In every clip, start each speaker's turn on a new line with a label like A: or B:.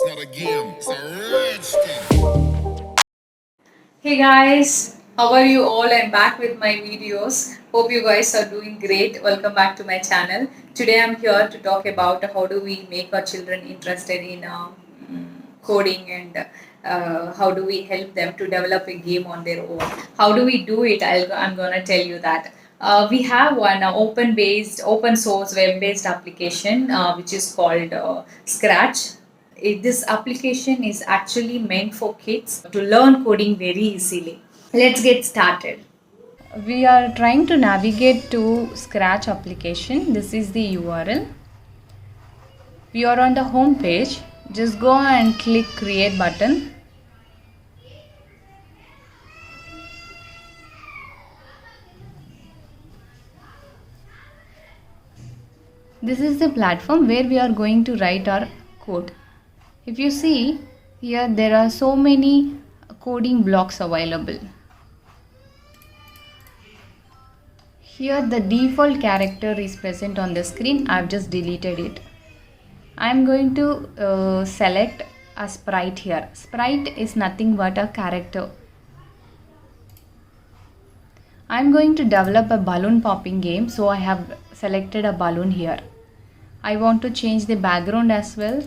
A: not a game, it's a rich thing.
B: Hey guys, how are you all? I'm back with my videos. Hope you guys are doing great. Welcome back to my channel. Today I'm here to talk about how do we make our children interested in coding and how do we help them to develop a game on their own. How do we do it? I'm gonna tell you that. We have one open source web based application which is called Scratch. This application is actually meant for kids to learn coding very easily. Let's get started. We are trying to navigate to Scratch application. This is the URL. We are on the home page. Just go and click create button. This is the platform where we are going to write our code. If you see here, there are so many coding blocks available. Here the default character is present on the screen. I've just deleted it. I'm going to select a sprite here. Sprite is nothing but a character. I'm going to develop a balloon popping game, so I have selected a balloon here. I want to change the background as well.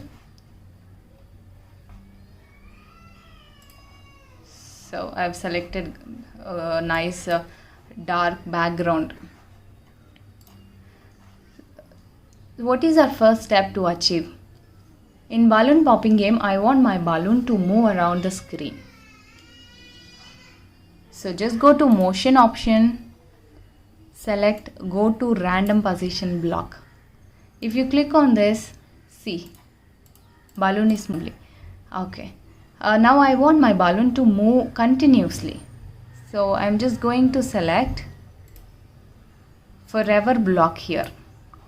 B: So I've selected a nice dark background. What is our first step to achieve? In balloon popping game, I want my balloon to move around the screen. So just go to motion option, select go to random position block. If you click on this, see, balloon is moving. Okay. Now I want my balloon to move continuously. So I'm just going to select forever block here.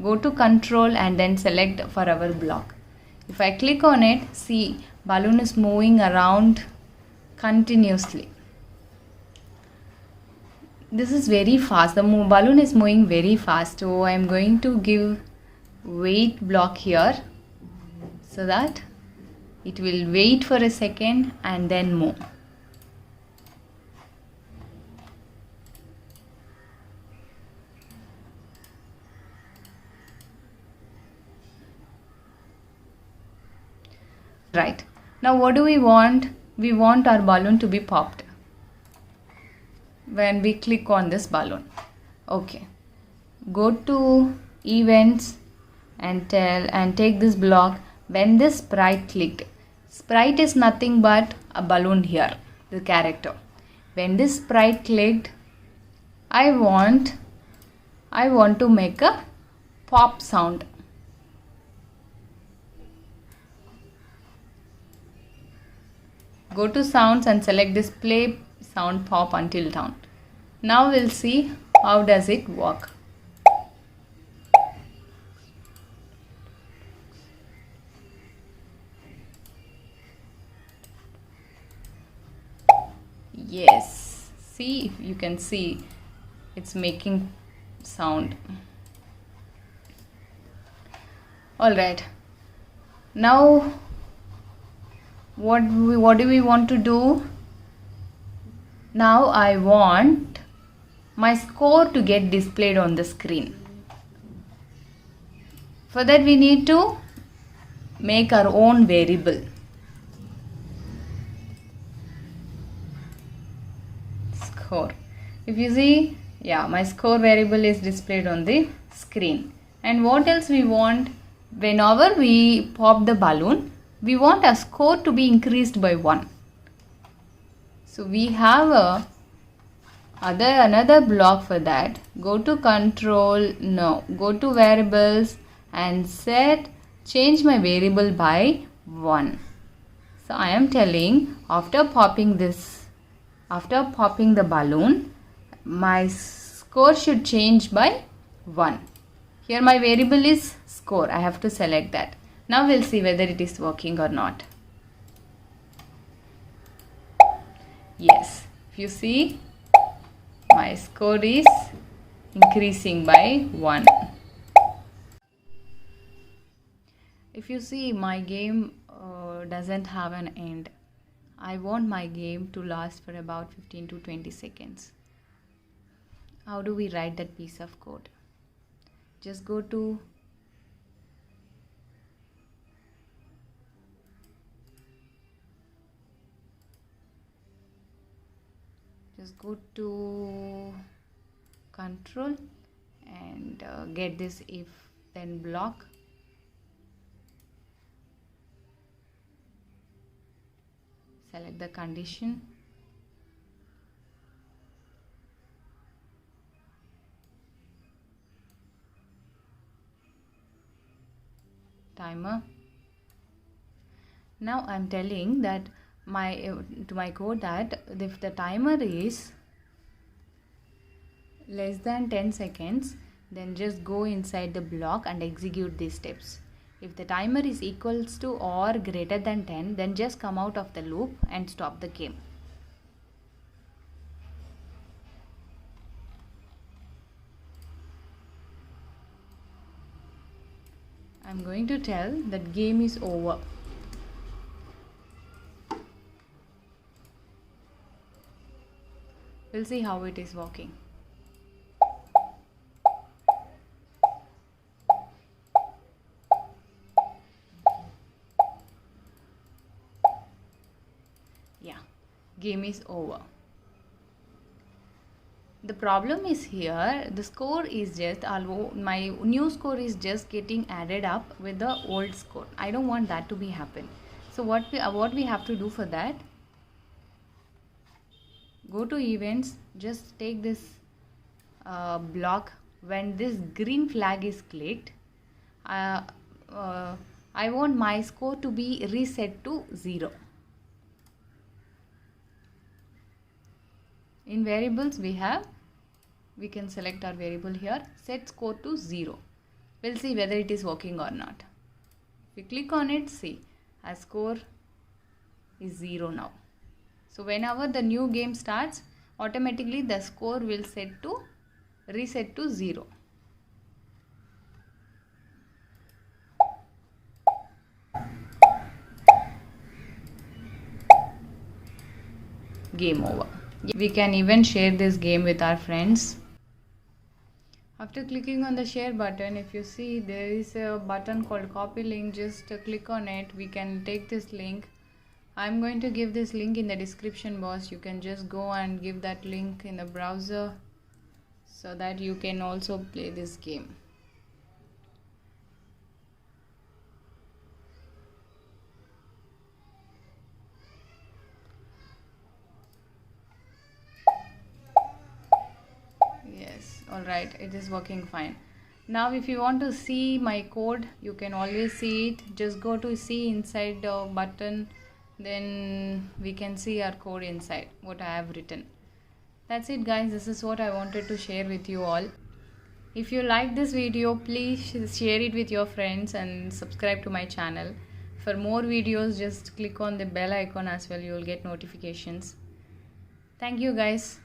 B: Go to control and then select forever block. If I click on it, see, balloon is moving around continuously. This is very fast. The balloon is moving very fast. So I'm going to give wait block here so that it will wait for a second and then move. Right. Now what do we want? We want our balloon to be popped when we click on this balloon. Okay. Go to events and take this block. When this sprite clicked, sprite is nothing but a balloon here, the character. When this sprite clicked, I want to make a pop sound. Go to sounds and select this play sound pop until down. Now we'll see how does it work. Yes, see, if you can see it's making sound. All right, now what do we want to do? Now I want my score to get displayed on the screen. For that we need to make our own variable. Score. If you see, yeah, my score variable is displayed on the screen. And what else we want? Whenever we pop the balloon, we want our score to be increased by 1. So we have another block for that. Go to control, no, go to variables and change my variable by 1. So I am telling after popping the balloon, my score should change by 1. Here my variable is score. I have to select that. Now we'll see whether it is working or not. Yes, if you see, my score is increasing by 1. If you see, my game doesn't have an end. I want my game to last for about 15 to 20 seconds. How do we write that piece of code? Just go to control and get this if then block. Select the condition. Timer. Now I'm telling that to my code that if the timer is less than 10 seconds, then just go inside the block and execute these steps. If the timer is equals to or greater than 10, then just come out of the loop and stop the game. I'm going to tell that game is over. We'll see how it is working. Yeah, game is over. The problem is here, the score is just, my new score is just getting added up with the old score. I don't want that to be happen. So what we have to do for that, go to events, just take this block. When this green flag is clicked, I want my score to be reset to 0. In variables we can select our variable here, set score to 0. We'll see whether it is working or not. If we click on it, see our score is 0 now. So whenever the new game starts, automatically the score will reset to 0. Game over. We can even share this game with our friends. After clicking on the share button, if you see there is a button called copy link, just click on it. We can take this link. I'm going to give this link in the description box. You can just go and give that link in the browser so that you can also play this game. Yes, alright, it is working fine. Now if you want to see my code, you can always see it. Just go to see inside the button, then we can see our code inside, what I have written. That's it guys, this is what I wanted to share with you all. If you like this video, please share it with your friends and subscribe to my channel. For more videos, just click on the bell icon as well, you will get notifications. Thank you guys.